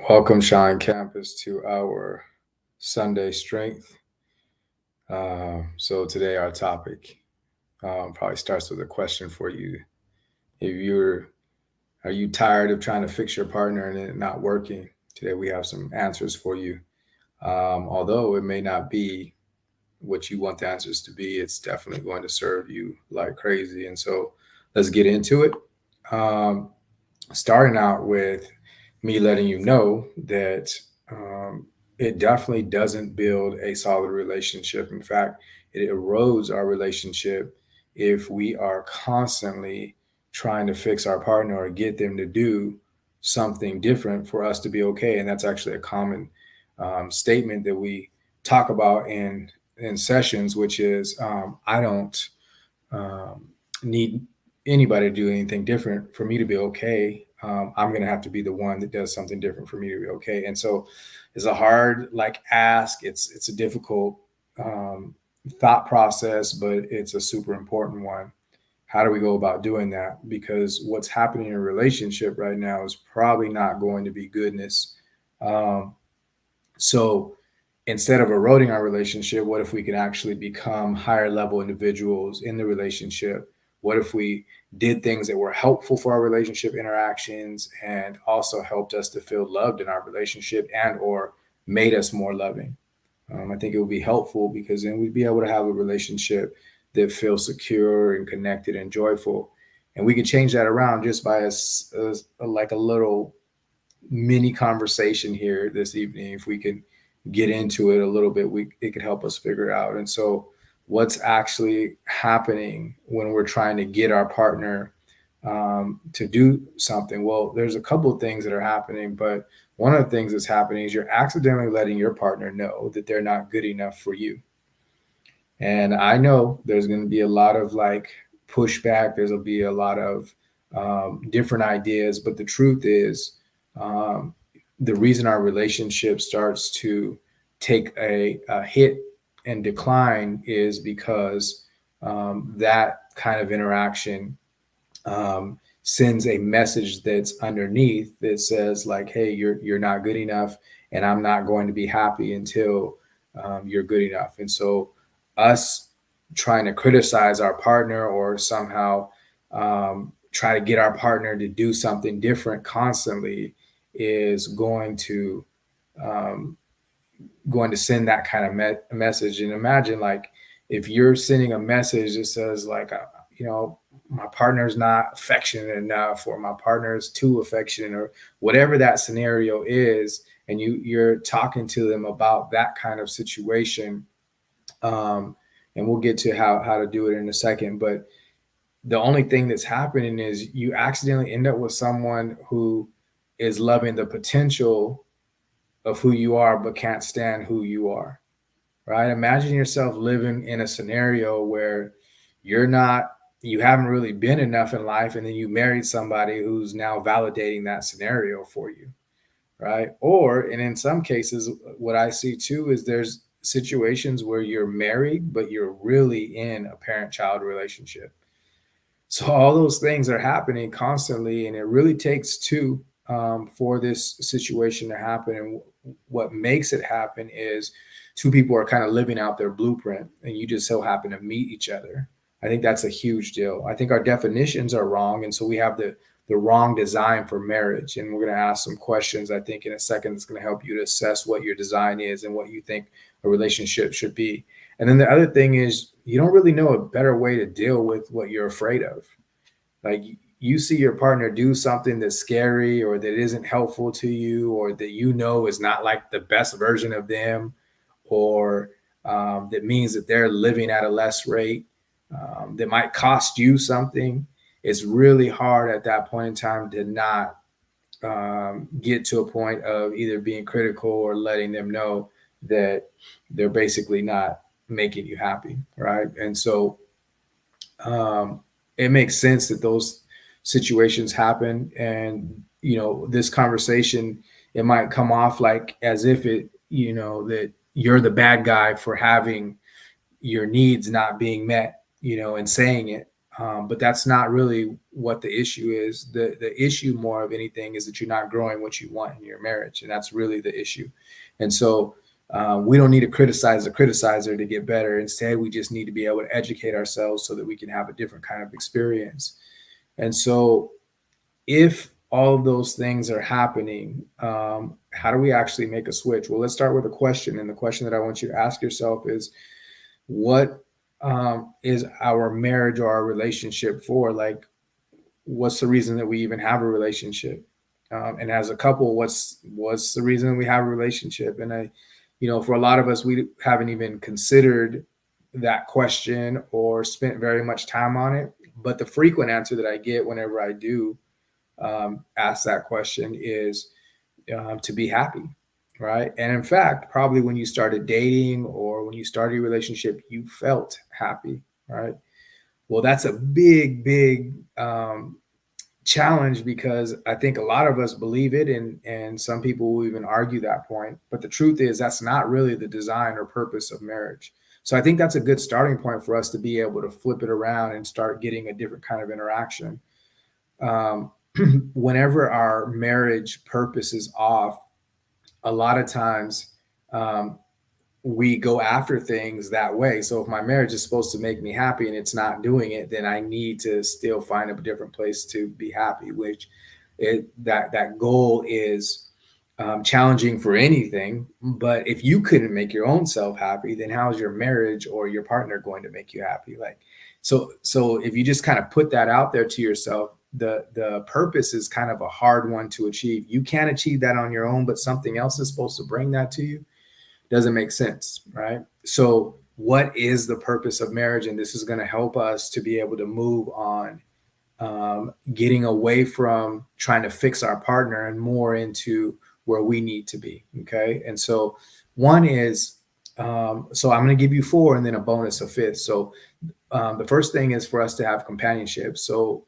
Welcome, Shine Campus, to our Sunday Strength. So today our topic probably starts with a question for you. If you're, are you tired of trying to fix your partner and it not working? Today we have some answers for you. Although it may not be what you want the answers to be, it's definitely going to serve you like crazy. And so let's get into it. Um, Starting out with me letting you know that it definitely doesn't build a solid relationship. In fact, it erodes our relationship if we are constantly trying to fix our partner or get them to do something different for us to be okay. And that's actually a common statement that we talk about in sessions, which is I don't um, need anybody to do anything different for me to be okay. I'm going to have to be the one that does something different for me to be okay. And so it's a hard ask. It's a difficult thought process, but it's a super important one. How do we go about doing that? Because what's happening in a relationship right now is probably not going to be goodness. Um, so instead of eroding our relationship, what if we can actually become higher level individuals in the relationship? What if we did things that were helpful for our relationship interactions and also helped us to feel loved in our relationship and or made us more loving? I think it would be helpful because then we'd be able to have a relationship that feels secure and connected and joyful. And we could change that around just by like a little mini conversation here this evening. If we can get into it a little bit, we it could help us figure it out. And so what's actually happening when we're trying to get our partner to do something? Well, there's a couple of things that are happening, but one of the things that's happening is you're accidentally letting your partner know that they're not good enough for you. And I know there's going to be a lot of pushback. There's will be a lot of different ideas, but the truth is, um, the reason our relationship starts to take a hit and decline is because that kind of interaction sends a message that's underneath that says like, "Hey, you're not good enough, and I'm not going to be happy until you're good enough." And so, us trying to criticize our partner or somehow try to get our partner to do something different constantly is um, going to send that kind of message. And imagine like if you're sending a message that says like, you know, my partner's not affectionate enough, or my partner is too affectionate, or whatever that scenario is, and you're talking to them about that kind of situation. Um, and we'll get to how to do it in a second. But the only thing that's happening is you accidentally end up with someone who is loving the potential of who you are, but can't stand who you are, right? Imagine yourself living in a scenario where you're not, you haven't really been enough in life, and then you married somebody who's now validating that scenario for you, right? Or, and in some cases, what I see too is there's situations where you're married, but you're really in a parent child relationship. So all those things are happening constantly, and it really takes two for this situation to happen. And what makes it happen is two people are kind of living out their blueprint, and you just so happen to meet each other. I think that's a huge deal. I think our definitions are wrong, and so we have the wrong design for marriage. And we're going to ask some questions, I think, in a second that's going to help you to assess what your design is and what you think a relationship should be. And then the other thing is, you don't really know a better way to deal with what you're afraid of. Like you see your partner do something that's scary or that isn't helpful to you, or that you know is not like the best version of them, or that means that they're living at a less rate, that might cost you something. It's really hard at that point in time to not get to a point of either being critical or letting them know that they're basically not making you happy, right? And so um, it makes sense that those situations happen. And this conversation, it might come off like as if that you're the bad guy for having your needs not being met, and saying it. But that's not really what the issue is. The issue more of anything is that you're not growing what you want in your marriage, and that's really the issue. And so we don't need to criticize the criticizer to get better. Instead, we just need to be able to educate ourselves so that we can have a different kind of experience. And so if all of those things are happening, how do we actually make a switch? Well, let's start with a question. And the question that I want you to ask yourself is, what is our marriage or our relationship for? Like, what's the reason that we even have a relationship? And as a couple, what's the reason we have a relationship? And for a lot of us, we haven't even considered that question or spent very much time on it. But the frequent answer that I get whenever I do ask that question is to be happy, right? And in fact, probably when you started dating or when you started a relationship, you felt happy, right? Well, that's a big, big challenge, because I think a lot of us believe it, and some people will even argue that point. But the truth is, that's not really the design or purpose of marriage. So I think that's a good starting point for us to be able to flip it around and start getting a different kind of interaction. Um, Whenever our marriage purpose is off, a lot of times um, we go after things that way. So if my marriage is supposed to make me happy and it's not doing it, then I need to still find a different place to be happy. Which that goal is challenging for anything. But if you couldn't make your own self happy, then how is your marriage or your partner going to make you happy? Like, so if you just kind of put that out there to yourself, the purpose is kind of a hard one to achieve. You can't achieve that on your own, but something else is supposed to bring that to you. Doesn't make sense, right? So what is the purpose of marriage? And this is going to help us to be able to move on, getting away from trying to fix our partner and more into where we need to be. Okay. And so one is, so I'm going to give you four and then a bonus, a fifth. So the first thing is for us to have companionship. So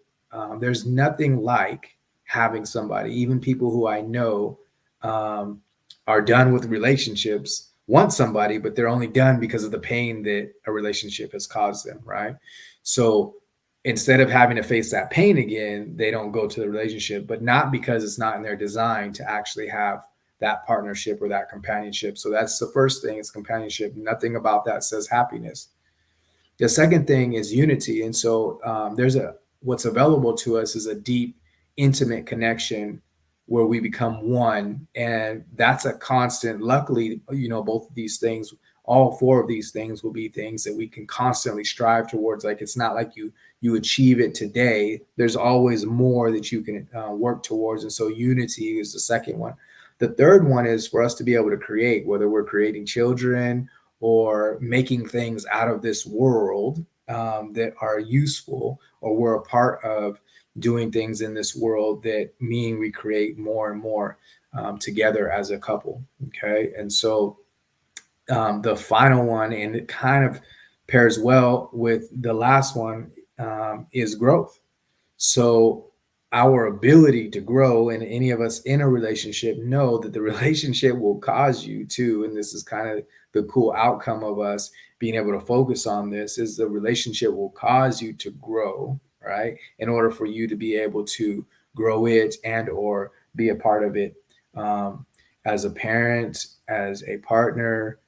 there's nothing like having somebody, even people who I know um, are done with relationships, want somebody, but they're only done because of the pain that a relationship has caused them, right? So instead of having to face that pain again, they don't go to the relationship, but not because it's not in their design to actually have that partnership or that companionship. So that's the first thing, is companionship. Nothing about that says happiness. The second thing is unity. And so what's available to us is a deep, intimate connection where we become one. And that's a constant. Luckily, both of these things, all four of these things will be things that we can constantly strive towards. Like, it's not like you achieve it today. There's always more that you can work towards. And so unity is the second one. The third one is for us to be able to create, whether we're creating children or making things out of this world that are useful, or we're a part of doing things in this world that mean we create more and more together as a couple. Okay. And so the final one, and it kind of pairs well with the last one, is growth. So our ability to grow, and any of us in a relationship know that the relationship will cause you to, and this is kind of the cool outcome of us being able to focus on this, is the relationship will cause you to grow, right? In order for you to be able to grow it and or be a part of it, um, as a parent, as a partner,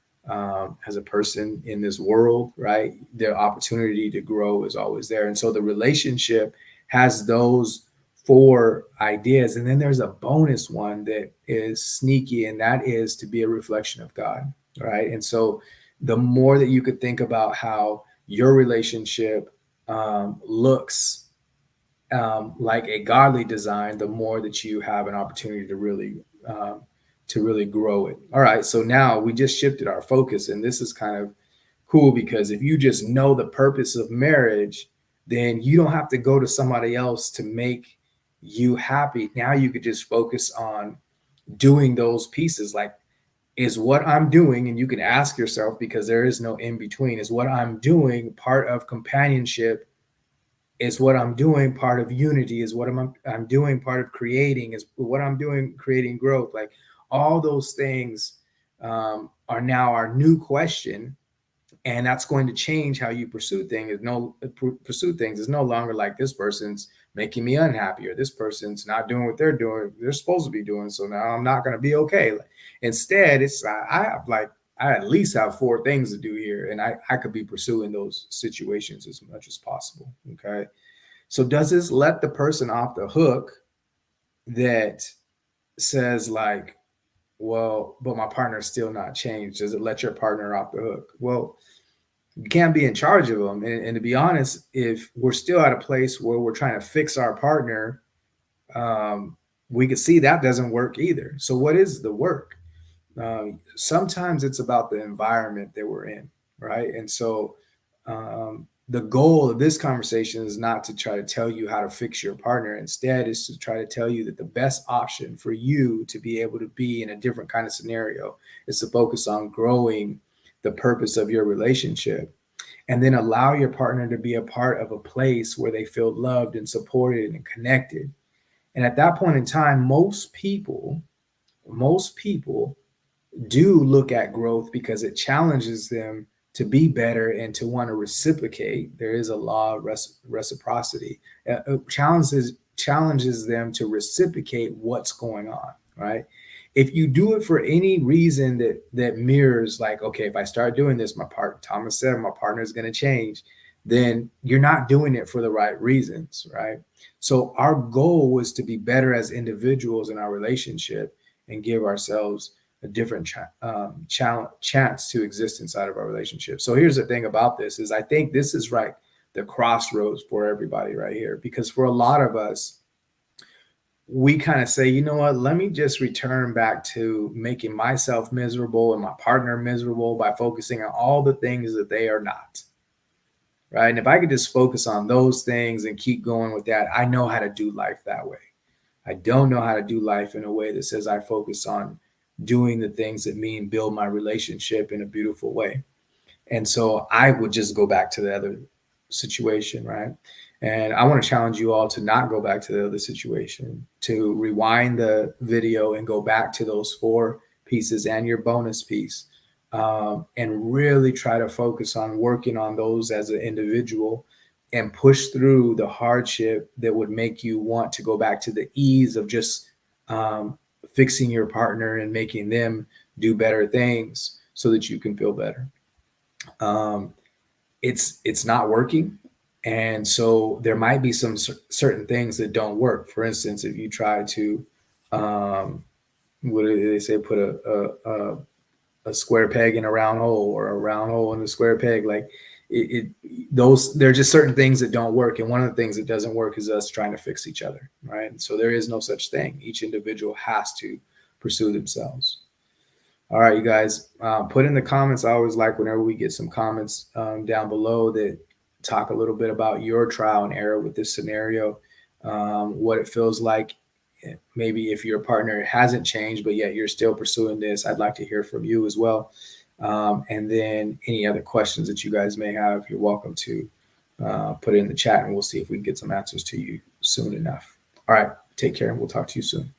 as a person in this world, right? The opportunity to grow is always there. And so the relationship has those four ideas. And then there's a bonus one that is sneaky, and that is to be a reflection of God, right? And so the more that you could think about how your relationship looks like a godly design, the more that you have an opportunity um, to really grow it. All right, so now we just shifted our focus, and this is kind of cool, because if you just know the purpose of marriage, then you don't have to go to somebody else to make you happy. Now you could just focus on doing those pieces. Like, is what I'm doing, and you can ask yourself, because there is no in between, is what I'm doing part of companionship? Is what I'm doing part of unity? Is what I'm doing part of creating? Is what I'm doing creating growth? Like, all those things are now our new question, And that's going to change how you pursue things. Pursue things. It's no longer like this person's making me unhappy, or this person's not doing what they're supposed to be doing, so now I'm not going to be okay. Instead, it's I have like I at least have 4 things to do here, and I could be pursuing those situations as much as possible. Okay, so does this let the person off the hook that says like, well, but my partner's still not changed? Does it let your partner off the hook? Well, you can't be in charge of them. And to be honest, if we're still at a place where we're trying to fix our partner, we can see that doesn't work either. So what is the work? Sometimes it's about the environment that we're in, right? And so the goal of this conversation is not to try to tell you how to fix your partner. Instead, is to try to tell you that the best option for you to be able to be in a different kind of scenario is to focus on growing the purpose of your relationship, and then allow your partner to be a part of a place where they feel loved and supported and connected. And at that point in time, most people do look at growth because it challenges them to be better and to want to reciprocate. There is a law of reciprocity. It challenges them to reciprocate what's going on, right? If you do it for any reason that mirrors, like, okay, if I start doing this, Thomas said, my partner is going to change, then you're not doing it for the right reasons, right? So our goal was to be better as individuals in our relationship and give ourselves a different chance to exist inside of our relationship. So here's the thing about this is I think this is right, the crossroads for everybody right here, because for a lot of us, we kind of say, you know what, let me just return back to making myself miserable and my partner miserable by focusing on all the things that they are not, right? And if I could just focus on those things and keep going with that, I know how to do life that way. I don't know how to do life in a way that says I focus on doing the things that mean build my relationship in a beautiful way. And so I would just go back to the other situation, right? And I want to challenge you all to not go back to the other situation, to rewind the video and go back to those 4 pieces and your bonus piece, and really try to focus on working on those as an individual and push through the hardship that would make you want to go back to the ease of just fixing your partner and making them do better things so that you can feel better. It's not working, and so there might be some certain things that don't work. For instance, if you try to what do they say, put a square peg in a round hole, or a round hole in a square peg, like those, there are just certain things that don't work. And one of the things that doesn't work is us trying to fix each other, right? And so there is no such thing. Each individual has to pursue themselves. All right, you guys, put in the comments. I always like whenever we get some comments down below that talk a little bit about your trial and error with this scenario, what it feels like. Maybe if your partner hasn't changed, but yet you're still pursuing this, I'd like to hear from you as well. And then any other questions that you guys may have, you're welcome to put it in the chat, and we'll see if we can get some answers to you soon enough. All right, take care, and we'll talk to you soon.